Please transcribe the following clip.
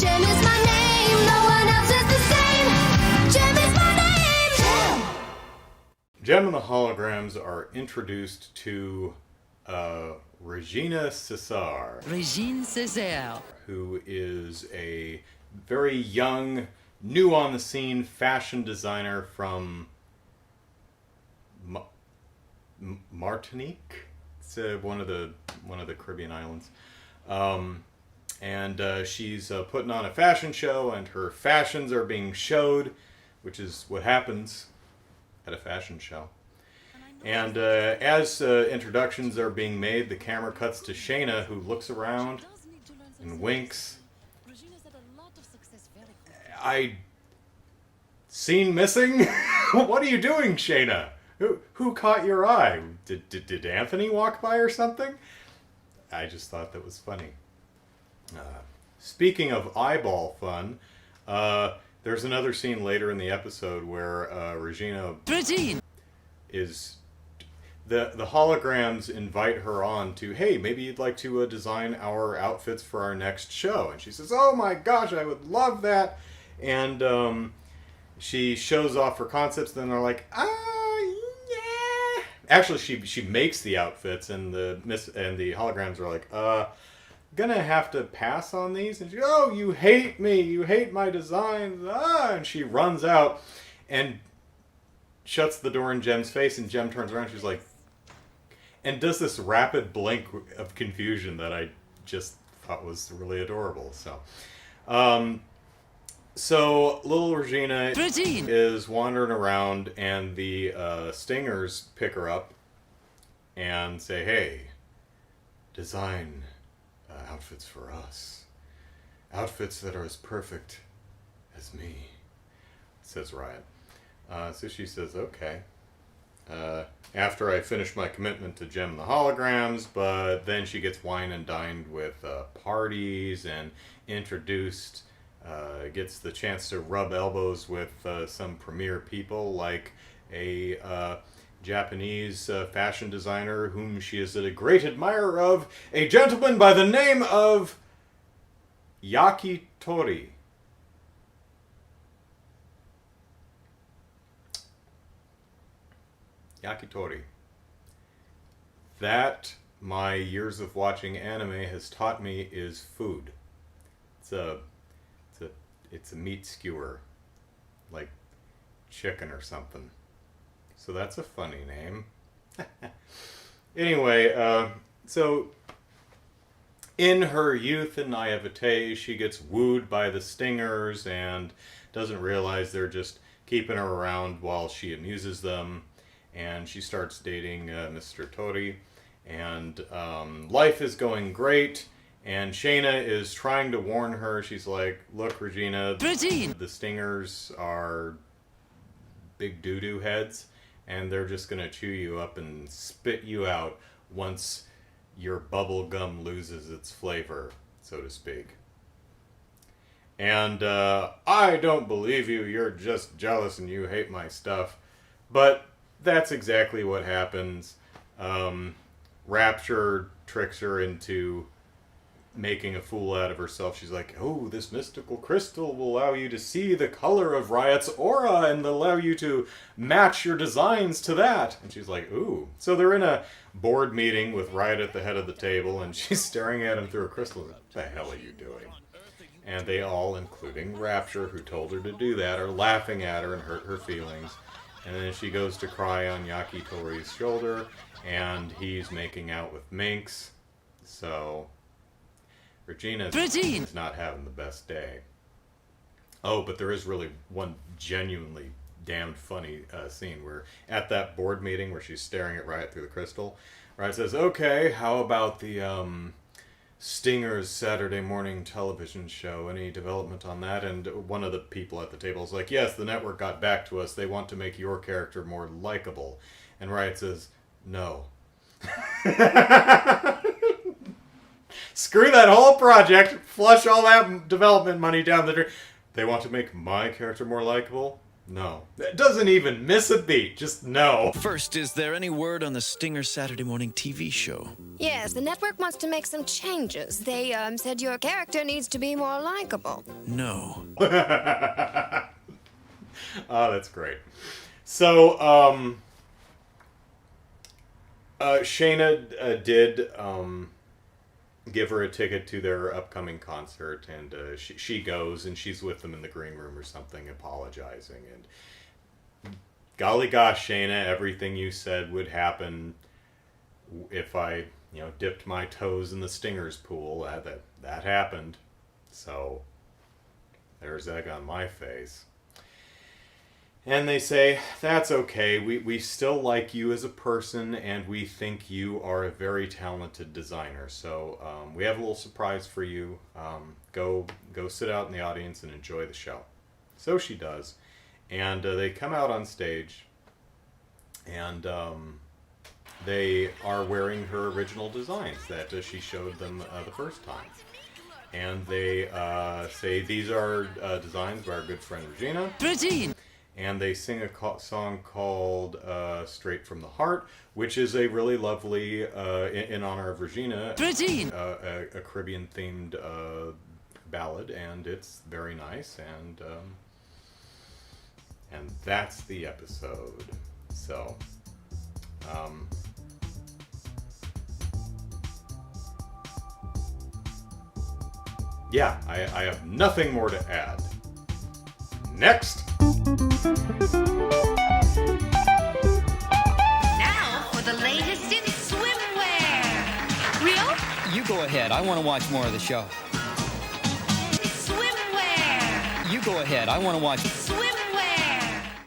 JEM is my name, no one else is the same. JEM is my name. JEM and the Holograms are introduced to Regina Cesar. Regine Césaire. Who is a very young, new on the scene fashion designer from Martinique. It's one of the Caribbean islands. And she's putting on a fashion show, and her fashions are being showed, which is what happens at a fashion show. And as introductions are being made, the camera cuts to Shayna, who looks around and winks. Scene missing? What are you doing, Shayna? Who caught your eye? Did Anthony walk by or something? I just thought that was funny. Speaking of eyeball fun, there's another scene later in the episode where Regina is... The holograms invite her on to, hey, maybe you'd like to design our outfits for our next show. And she says, oh my gosh, I would love that. And she shows off her concepts, then they're like, yeah. Actually, she makes the outfits, and the holograms are like, gonna have to pass on these. And she goes, oh, you hate me, you hate my designs. And she runs out and shuts the door in Jem's face, and Jem turns around, she's like, and does this rapid blink of confusion that I just thought was really adorable. So little Regina is wandering around, and the Stingers pick her up and say, hey, design outfits for us. Outfits that are as perfect as me, says Riot. So she says, okay. After I finish my commitment to JEM and the Holograms, but then she gets wine and dined with parties and introduced, gets the chance to rub elbows with some premier people, like a Japanese fashion designer whom she is a great admirer of, a gentleman by the name of Yakitori. Yakitori. That my years of watching anime has taught me is food. It's a meat skewer, like chicken or something. So that's a funny name. Anyway, so in her youth and naivete, she gets wooed by the Stingers and doesn't realize they're just keeping her around while she amuses them. And she starts dating Mr. Tori, and life is going great, and Shayna is trying to warn her. She's like, look, Regina, the Stingers are big doo-doo heads, and they're just going to chew you up and spit you out once your bubble gum loses its flavor, so to speak. And I don't believe you, you're just jealous and you hate my stuff. But that's exactly what happens. Rapture tricks her into making a fool out of herself. She's like, oh, this mystical crystal will allow you to see the color of Riot's aura and allow you to match your designs to that. And she's like, ooh. So they're in a board meeting with Riot at the head of the table, and she's staring at him through a crystal. What the hell are you doing? And they all, including Rapture, who told her to do that, are laughing at her and hurt her feelings. And then she goes to cry on Yakitori's shoulder, and he's making out with Minx. So Regina's not having the best day. Oh, but there is really one genuinely damned funny scene where at that board meeting where she's staring at Riot through the crystal, Riot says, okay, how about the Stingers Saturday morning television show? Any development on that? And one of the people at the table is like, yes, the network got back to us. They want to make your character more likable. And Riot says, no. Screw that whole project. Flush all that development money down the drain. They want to make my character more likable? No. It doesn't even miss a beat. Just no. First, is there any word on the Stinger Saturday morning TV show? Yes, the network wants to make some changes. They said your character needs to be more likable. No. Oh, that's great. So, Shayna did give her a ticket to their upcoming concert, and she goes, and she's with them in the green room or something, apologizing. And golly gosh, Shayna, everything you said would happen if I, dipped my toes in the Stinger's pool. That happened. So there's egg on my face. And they say, that's okay, we still like you as a person, and we think you are a very talented designer. So we have a little surprise for you. Go sit out in the audience and enjoy the show. So she does. And they come out on stage, and they are wearing her original designs that she showed them the first time. And they say, these are designs by our good friend Regina. Regine! And they sing a song called Straight from the Heart, which is a really lovely, in honor of Regina, a Caribbean-themed ballad, and it's very nice, and that's the episode. So, yeah, I have nothing more to add. Next! Now for the latest in swimwear. Real? You go ahead. I want to watch more of the show. Swimwear. You go ahead. I want to watch. Swimwear.